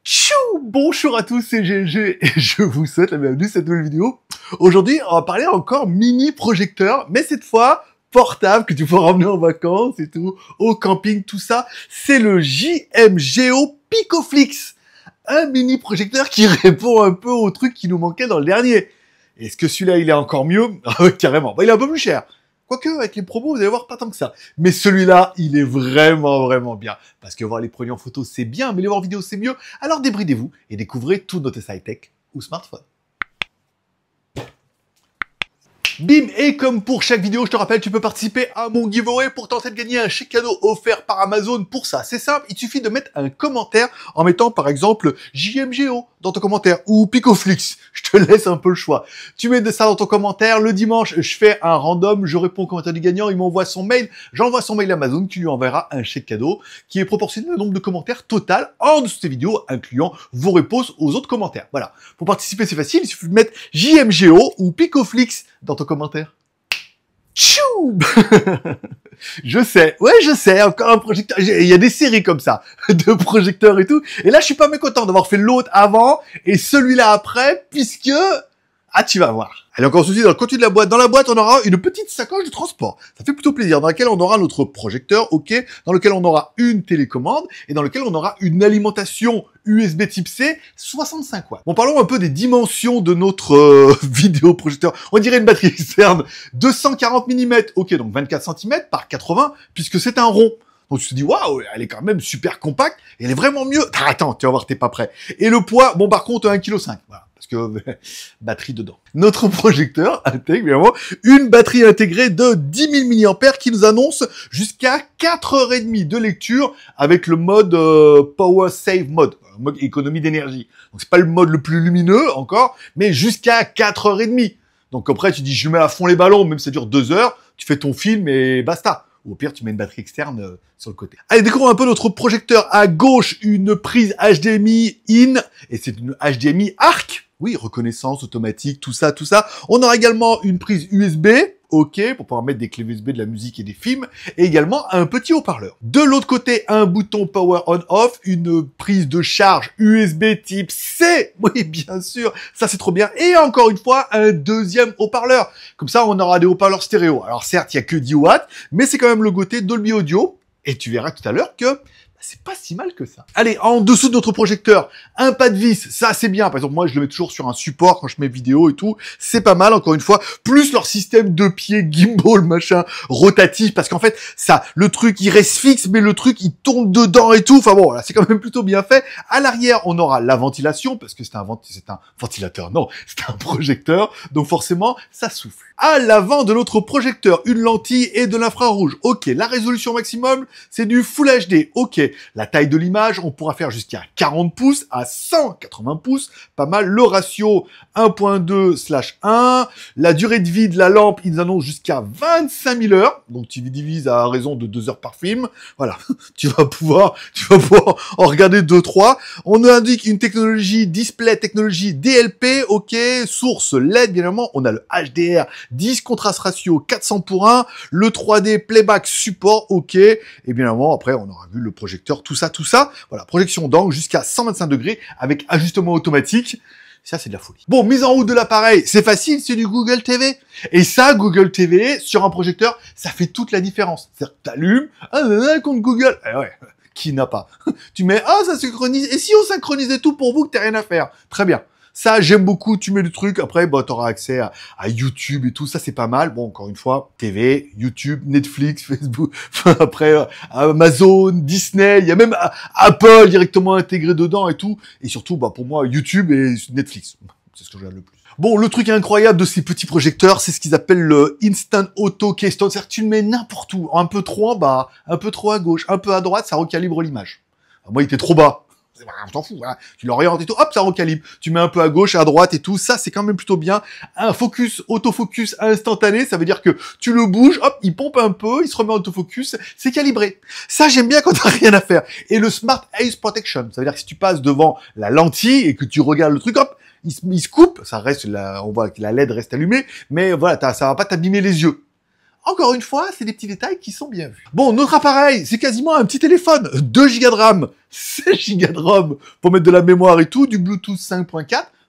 Tchou! Bonjour à tous, c'est GLG et je vous souhaite la bienvenue dans cette nouvelle vidéo. Aujourd'hui, on va parler encore mini projecteur, mais cette fois portable que tu peux ramener en vacances et tout, au camping, tout ça. C'est le JMGO Picoflix, un mini projecteur qui répond un peu au truc qui nous manquait dans le dernier. Est-ce que celui-là, il est encore mieux? Ah oui, carrément. Bah, il est un peu plus cher. Quoique, avec les promos, vous allez voir pas tant que ça. Mais celui-là, il est vraiment bien. Parce que voir les produits en photo, c'est bien, mais les voir en vidéo, c'est mieux. Alors débridez-vous et découvrez tout notre high-tech ou smartphone. Bim, et comme pour chaque vidéo, je te rappelle, tu peux participer à mon giveaway pour tenter de gagner un chèque cadeau offert par Amazon. Pour ça, c'est simple, il suffit de mettre un commentaire en mettant par exemple JMGO dans ton commentaire ou Picoflix. Je te laisse un peu le choix. Tu mets de ça dans ton commentaire. Le dimanche, je fais un random, je réponds au commentaire du gagnant, il m'envoie son mail, j'envoie son mail à Amazon qui lui enverra un chèque cadeau qui est proportionnel au nombre de commentaires total en dessous de ces vidéos, incluant vos réponses aux autres commentaires. Voilà. Pour participer, c'est facile, il suffit de mettre JMGO ou Picoflix dans ton commentaire. Tchou! Je sais, encore un projecteur. Il y a des séries comme ça, de projecteurs et tout. Et là, je suis pas mécontent d'avoir fait l'autre avant et celui-là après, puisque... Ah, tu vas voir. Allez, encore ceci dans le contenu de la boîte. Dans la boîte, on aura une petite sacoche de transport. Ça fait plutôt plaisir. Dans laquelle on aura notre projecteur, ok. Dans lequel on aura une télécommande. Et dans lequel on aura une alimentation USB type C, 65 watts. Bon, parlons un peu des dimensions de notre vidéoprojecteur. On dirait une batterie externe. 240 mm. Ok, donc 24 cm par 80, puisque c'est un rond. Donc tu te dis, waouh, elle est quand même super compacte. Et elle est vraiment mieux. Attends, tu vas voir, t'es pas prêt. Et le poids, bon, par contre, 1,5 kg. Voilà. Parce que batterie dedans. Notre projecteur intègre évidemment une batterie intégrée de 10 000 mAh qui nous annonce jusqu'à 4h30 de lecture avec le mode Power Save Mode, mode économie d'énergie. Donc c'est pas le mode le plus lumineux encore, mais jusqu'à 4h30. Donc après tu dis je mets à fond les ballons, même si ça dure 2 heures, tu fais ton film et basta. Ou au pire, tu mets une batterie externe sur le côté. Allez, découvrons un peu notre projecteur. À gauche, une prise HDMI in, et c'est une HDMI ARC. Oui, reconnaissance automatique, tout ça. On aura également une prise USB, ok, pour pouvoir mettre des clés USB de la musique et des films, et également un petit haut-parleur. De l'autre côté, un bouton Power On-Off, une prise de charge USB type C, oui, bien sûr, ça c'est trop bien, et encore une fois, un deuxième haut-parleur. Comme ça, on aura des haut-parleurs stéréo. Alors certes, il y a que 10 watts, mais c'est quand même le côté Dolby Audio, et tu verras tout à l'heure que c'est pas si mal que ça. Allez, en dessous de notre projecteur, un pas de vis, ça c'est bien. Par exemple, moi je le mets toujours sur un support quand je mets vidéo et tout. C'est pas mal, encore une fois. Plus leur système de pied gimbal, machin, rotatif. Parce qu'en fait, ça, le truc il reste fixe, mais le truc il tourne dedans et tout. Enfin bon, là c'est quand même plutôt bien fait. À l'arrière, on aura la ventilation, parce que c'est un ventilateur, non, c'est un projecteur. Donc forcément, ça souffle. À l'avant de notre projecteur, une lentille et de l'infrarouge. Ok, la résolution maximum, c'est du Full HD. Ok, la taille de l'image, on pourra faire jusqu'à 40 pouces à 180 pouces. Pas mal. Le ratio 1.2/1. La durée de vie de la lampe, ils annoncent jusqu'à 25 000 heures. Donc tu divises à raison de 2 heures par film. Voilà, tu vas pouvoir en regarder 2-3. On nous indique une technologie display, technologie DLP. Ok, source LED, bien évidemment. On a le HDR 10 contraste ratio 400:1, le 3D playback support, ok, et bien évidemment, après, on aura vu le projecteur, tout ça, voilà, projection d'angle jusqu'à 125 degrés avec ajustement automatique, ça, c'est de la folie. Bon, mise en route de l'appareil, c'est facile, c'est du Google TV. Et ça, Google TV, sur un projecteur, ça fait toute la différence. C'est-à-dire que t'allumes, compte Google, ouais, qui n'a pas? Tu mets, ça synchronise, et si on synchronisait tout pour vous que t'as rien à faire? Très bien. Ça, j'aime beaucoup, tu mets le truc, après, bah, t'auras accès à YouTube et tout, ça, c'est pas mal. Bon, encore une fois, TV, YouTube, Netflix, Facebook, après, Amazon, Disney, il y a même Apple directement intégré dedans et tout. Et surtout, bah, pour moi, YouTube et Netflix. C'est ce que je regarde le plus. Bon, le truc incroyable de ces petits projecteurs, c'est ce qu'ils appellent le Instant Auto Keystone. C'est-à-dire que tu le mets n'importe où, un peu trop en bas, un peu trop à gauche, un peu à droite, ça recalibre l'image. Moi, il était trop bas. On t'en fout, voilà. Tu l'orientes et tout, hop, ça recalibre. Tu mets un peu à gauche, à droite et tout, ça c'est quand même plutôt bien. Un focus, autofocus instantané, ça veut dire que tu le bouges, hop, il pompe un peu, il se remet en autofocus, c'est calibré. Ça j'aime bien quand t'as rien à faire. Et le Smart Eyes Protection, ça veut dire que si tu passes devant la lentille et que tu regardes le truc, hop, il se coupe, ça reste, on voit que la LED reste allumée, mais voilà, ça va pas t'abîmer les yeux. Encore une fois, c'est des petits détails qui sont bien vus. Bon, notre appareil, c'est quasiment un petit téléphone. 2 Go de RAM, 16 Go de ROM pour mettre de la mémoire et tout, du Bluetooth 5.4,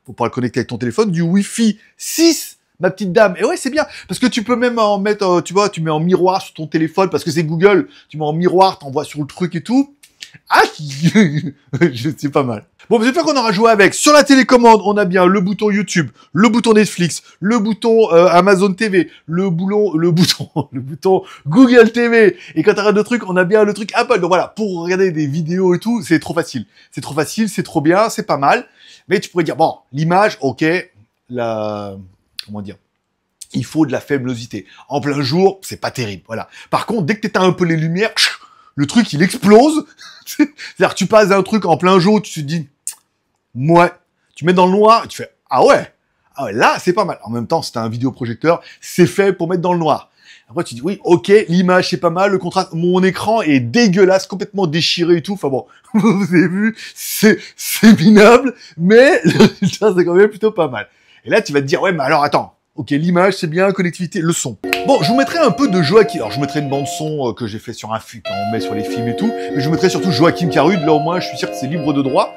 pour pouvoir le connecter avec ton téléphone, du Wi-Fi 6, ma petite dame. Et ouais, c'est bien, parce que tu peux même en mettre, tu vois, tu mets en miroir sur ton téléphone, parce que c'est Google, tu mets en miroir, t'envoies sur le truc et tout. Ah, c'est pas mal. Bon, j'espère qu'on aura joué avec. Sur la télécommande, on a bien le bouton YouTube, le bouton Netflix, le bouton Amazon TV, le bouton Google TV. Et quand t'arrêtes de trucs, on a bien le truc Apple. Donc voilà, pour regarder des vidéos et tout, c'est trop facile. C'est trop facile, c'est trop bien, c'est pas mal. Mais tu pourrais dire, bon, l'image, ok, comment dire, il faut de la faibleosité. En plein jour, c'est pas terrible, voilà. Par contre, dès que t'éteins un peu les lumières, le truc, il explose. C'est-à-dire que tu passes d'un truc en plein jour, tu te dis, ouais, tu mets dans le noir, et tu fais, ah ouais, là, c'est pas mal. En même temps, c'est un vidéoprojecteur, c'est fait pour mettre dans le noir. Après, tu dis, oui, ok, l'image, c'est pas mal, le contraste, mon écran est dégueulasse, complètement déchiré et tout. Enfin bon, vous avez vu, c'est minable, mais le résultat, c'est quand même plutôt pas mal. Et là, tu vas te dire, ouais, mais alors, attends. Ok, l'image, c'est bien, connectivité, le son. Bon, je vous mettrai un peu de Joachim. Alors, je vous mettrai une bande son que j'ai fait sur un flux quand on met sur les films et tout. Mais je vous mettrai surtout Joachim Carude. Là, au moins, je suis sûr que c'est libre de droit.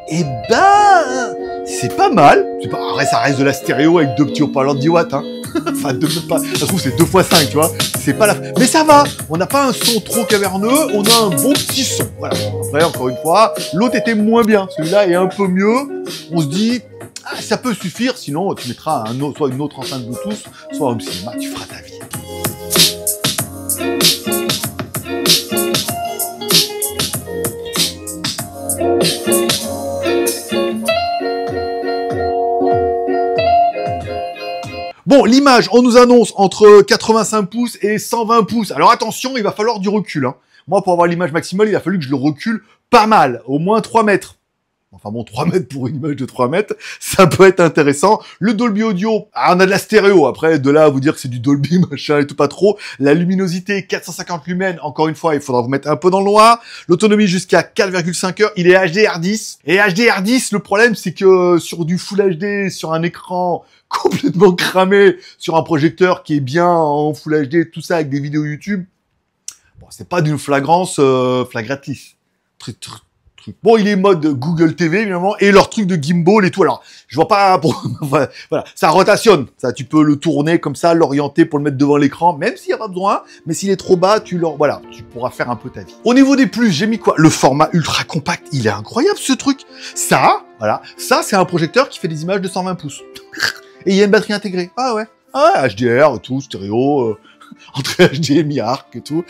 Et ben, c'est pas mal. Après, ça reste de la stéréo avec 2 petits haut-parleurs de 10 watts, hein. Enfin, ça se trouve, c'est 2 x 5, tu vois. C'est pas la... Mais ça va. On n'a pas un son trop caverneux. On a un bon petit son. Voilà. Après, encore une fois, l'autre était moins bien. Celui-là est un peu mieux. On se dit... Ah, ça peut suffire, sinon tu mettras soit une autre enceinte Bluetooth, soit un home cinéma, tu feras ta vie. Bon, l'image, on nous annonce entre 85 pouces et 120 pouces. Alors attention, il va falloir du recul, hein. Moi, pour avoir l'image maximale, il a fallu que je le recule pas mal, au moins 3 mètres. Enfin bon, 3 mètres pour une image de 3 mètres, ça peut être intéressant. Le Dolby Audio, on a de la stéréo. Après, de là à vous dire que c'est du Dolby, machin et tout pas trop. La luminosité, 450 lumens. Encore une fois, il faudra vous mettre un peu dans le noir. L'autonomie jusqu'à 4,5 heures. Il est HDR10. Et HDR10, le problème, c'est que sur du Full HD, sur un écran complètement cramé, sur un projecteur qui est bien en Full HD, tout ça avec des vidéos YouTube, bon, c'est pas d'une flagrance flagratis. Bon, il est mode Google TV, évidemment, et leur truc de gimbal et tout. Alors, je vois pas voilà, ça rotationne. Ça, tu peux le tourner comme ça, l'orienter pour le mettre devant l'écran, même s'il n'y a pas besoin. Mais s'il est trop bas, voilà, tu pourras faire un peu ta vie. Au niveau des plus, j'ai mis quoi? Le format ultra compact. Il est incroyable, ce truc. Ça, voilà. Ça, c'est un projecteur qui fait des images de 120 pouces. Et il y a une batterie intégrée. Ah ouais. Ah ouais, HDR et tout, stéréo, entrée HDMI arc et tout,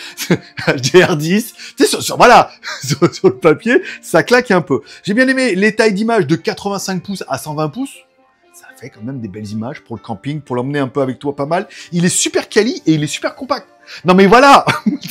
HDR10, tu sais, voilà, sur le papier, ça claque un peu. J'ai bien aimé les tailles d'image de 85 pouces à 120 pouces, ça fait quand même des belles images pour le camping, pour l'emmener un peu avec toi pas mal. Il est super quali et il est super compact. Non mais voilà,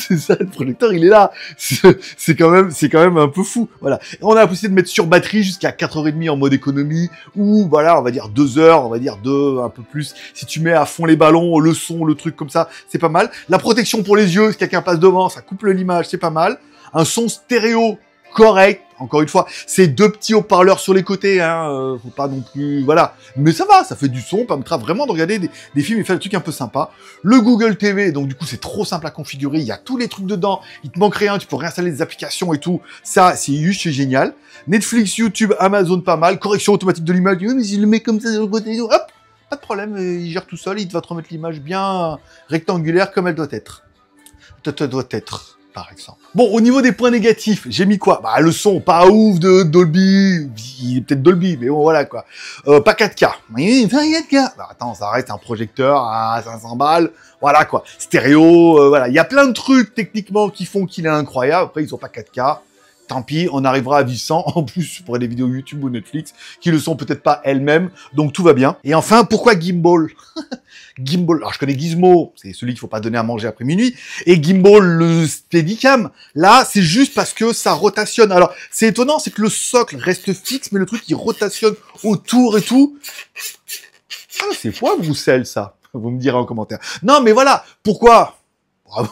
c'est ça, le projecteur il est là, c'est quand même un peu fou, voilà. On a la possibilité de mettre sur batterie jusqu'à 4h30 en mode économie, ou voilà, on va dire 2 heures, on va dire 2, un peu plus. Si tu mets à fond les ballons, le son, le truc comme ça, c'est pas mal. La protection pour les yeux, si quelqu'un passe devant, ça coupe l'image, c'est pas mal. Un son stéréo correct, encore une fois, c'est 2 petits haut-parleurs sur les côtés, hein, faut pas non plus, voilà. Mais ça va, ça fait du son, permettra vraiment de regarder des films et faire des trucs un peu sympas. Le Google TV, donc du coup c'est trop simple à configurer, il y a tous les trucs dedans, il te manque rien, tu peux réinstaller des applications et tout, ça c'est juste génial. Netflix, YouTube, Amazon pas mal, correction automatique de l'image, mais s'il le met comme ça sur le côté, hop, pas de problème, il gère tout seul, il va te remettre l'image bien rectangulaire comme elle doit être. Par exemple. Bon, au niveau des points négatifs, j'ai mis quoi? Bah, le son, pas ouf de Dolby, il est peut-être Dolby, mais bon, voilà, quoi. Pas 4K. Oui, pas 4K. Bah, attends, ça reste un projecteur à 500 balles, voilà, quoi. Stéréo, voilà. Il y a plein de trucs, techniquement, qui font qu'il est incroyable. Après, ils sont pas 4K. Tant pis, on arrivera à 800, en plus, pour des vidéos YouTube ou Netflix, qui le sont peut-être pas elles-mêmes, donc tout va bien. Et enfin, pourquoi Gimbal? Gimbal, alors je connais Gizmo, c'est celui qu'il faut pas donner à manger après minuit, et Gimbal, le Steadicam, là, c'est juste parce que ça rotationne. Alors, c'est étonnant, c'est que le socle reste fixe, mais le truc, il rotationne autour et tout. Ah, c'est poivre ou sel, ça? Vous me direz en commentaire. Non, mais voilà, pourquoi? Bravo,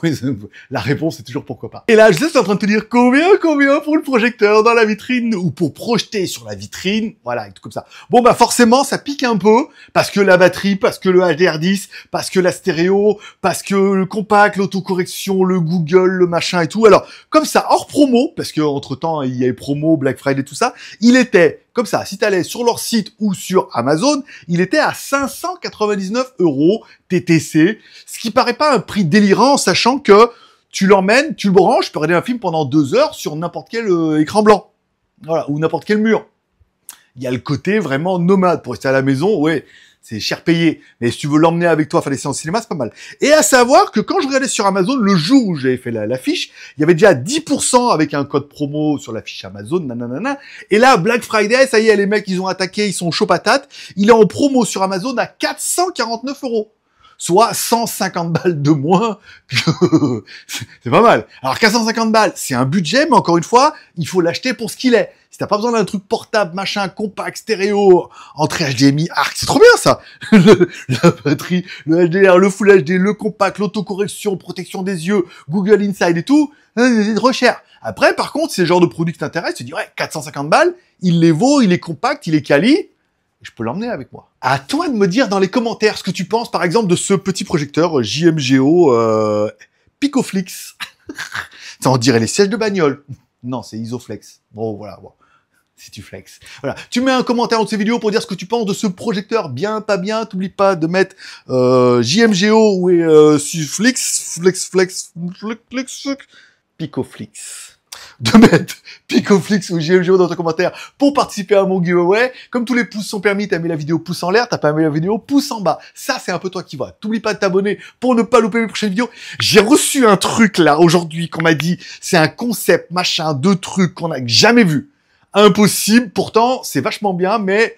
la réponse est toujours pourquoi pas. Et là, je sais, c'est en train de te dire combien pour le projecteur dans la vitrine ou pour projeter sur la vitrine, voilà, et tout comme ça. Bon, bah forcément, ça pique un peu parce que la batterie, parce que le HDR10, parce que la stéréo, parce que le compact, l'autocorrection, le Google, le machin et tout. Alors, comme ça, hors promo, parce que entre temps, il y avait promo, Black Friday, tout ça, il était comme ça. Si tu allais sur leur site ou sur Amazon, il était à 599 € TTC, ce qui paraît pas un prix délirant, sachant que tu l'emmènes, tu le branches, tu peux regarder un film pendant 2 heures sur n'importe quel écran blanc, voilà, ou n'importe quel mur. Il y a le côté vraiment nomade pour rester à la maison, ouais, c'est cher payé. Mais si tu veux l'emmener avec toi faire des séances cinéma, c'est pas mal. Et à savoir que quand je regardais sur Amazon, le jour où j'avais fait l'affiche, il y avait déjà 10% avec un code promo sur la fiche Amazon, nanana. Et là, Black Friday, ça y est, les mecs, ils ont attaqué, ils sont chauds patates. Il est en promo sur Amazon à 449 €. Soit 150 balles de moins que... c'est pas mal. Alors 450 balles, c'est un budget, mais encore une fois, il faut l'acheter pour ce qu'il est. Si t'as pas besoin d'un truc portable, machin, compact, stéréo, entrée HDMI, arc, c'est trop bien ça. La batterie, le HDR, le Full HD, le compact, l'autocorrection, protection des yeux, Google Inside et tout, c'est trop cher. Après, par contre, c'est le genre de produit qui t'intéresse, tu dis ouais, 450 balles, il les vaut, il est compact, il est quali, je peux l'emmener avec moi. À toi de me dire dans les commentaires ce que tu penses, par exemple, de ce petit projecteur JMGO Picoflix. Ça, on dirait les sièges de bagnole. Non, c'est Isoflex. Bon, voilà, bon. Si tu flex. Voilà. Tu mets un commentaire en dessous de cette vidéo pour dire ce que tu penses de ce projecteur. Bien, pas bien. T'oublies pas de mettre JMGO ou Flix, Picoflix. De mettre Picoflix ou JMGO dans ton commentaire pour participer à mon giveaway. Comme tous les pouces sont permis, t'as mis la vidéo pouce en l'air, t'as pas mis la vidéo pouce en bas. Ça, c'est un peu toi qui vois. T'oublies pas de t'abonner pour ne pas louper mes prochaines vidéos. J'ai reçu un truc là aujourd'hui qu'on m'a dit, c'est un concept, machin, de trucs qu'on n'a jamais vu. Impossible, pourtant, c'est vachement bien, mais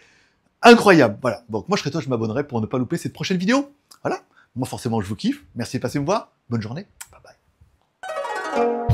incroyable. Voilà. Donc moi, je serais toi, je m'abonnerais pour ne pas louper cette prochaine vidéo. Voilà. Moi, forcément, je vous kiffe. Merci de passer me voir. Bonne journée. Bye bye.